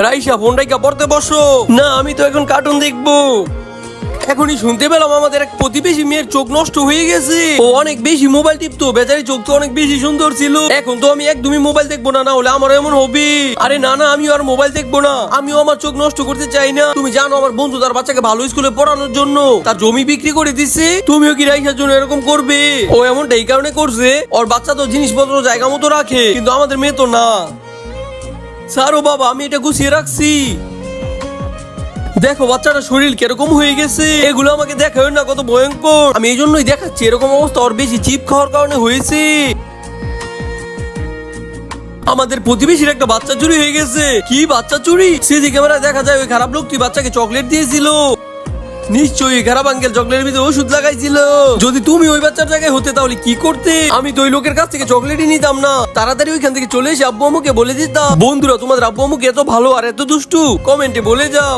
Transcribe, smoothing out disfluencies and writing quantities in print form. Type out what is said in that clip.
রাইসা ফোনটাকে পড়তে বসো। না আমি তো এখন কার্টুন দেখবো। এখনই শুনতে পেলাম আমাদের এক প্রতিবেশী মেয়ের চোখ নষ্ট হয়ে গেছে। ও অনেক বেশি মোবাইল টিপতো, বেচারি চোখ তো অনেক বেশি সুন্দর ছিল। এখন তো আমি একদমই মোবাইল দেখবো না, না হলে আমার এমন হবে। আরে না না, আমিও আর মোবাইল দেখবো না। আমিও আমার চোখ নষ্ট করতে চাই না। তুমি জানো আমার বন্ধু তার বাচ্চাকে ভালো স্কুলে পড়ানোর জন্য তার জমি বিক্রি করে দিচ্ছে। তুমিও কি রাইসার জন্য এরকম করবে? ও এমনটা এই কারণে করছে, ওর বাচ্চা তো জিনিসপত্র জায়গা মতো রাখে, কিন্তু আমাদের মেয়ে তো না। স্যারও বাবা, আমি এটা গুছিয়ে রাখছি। দেখো বাচ্চাটা শরীর কিরকম হয়ে গেছে, এগুলো আমাকে দেখাও না, কত ভয়ঙ্কর। আমি এই জন্যই দেখাচ্ছি, এরকম অবস্থা ওর বেশি চিপ খাওয়ার কারণে হয়েছে। আমাদের প্রতিবেশীর একটা বাচ্চা চুরি হয়ে গেছে। কি বাচ্চা চুরি? সিসি ক্যামেরায় দেখা যায় ওই খারাপ লোকটি বাচ্চাকে চকলেট দিয়েছিল। নিশ্চয়ই খারাপ আঙ্কেল চকলেটের ভিতরে ওষুধ লাগাইছিল। যদি তুমি ওই বাচ্চার জায়গায় হতে তাহলে কি করতে? আমি তো ওই লোকের কাছ থেকে চকলেটই নিতাম না, তাড়াতাড়ি ওইখান থেকে চলে এসে আব্বু আম্মুকে বলে দিতাম। বন্ধুরা, তোমাদের আব্বু আম্মু এত ভালো আর এত দুষ্টু? কমেন্টে বলে যাও।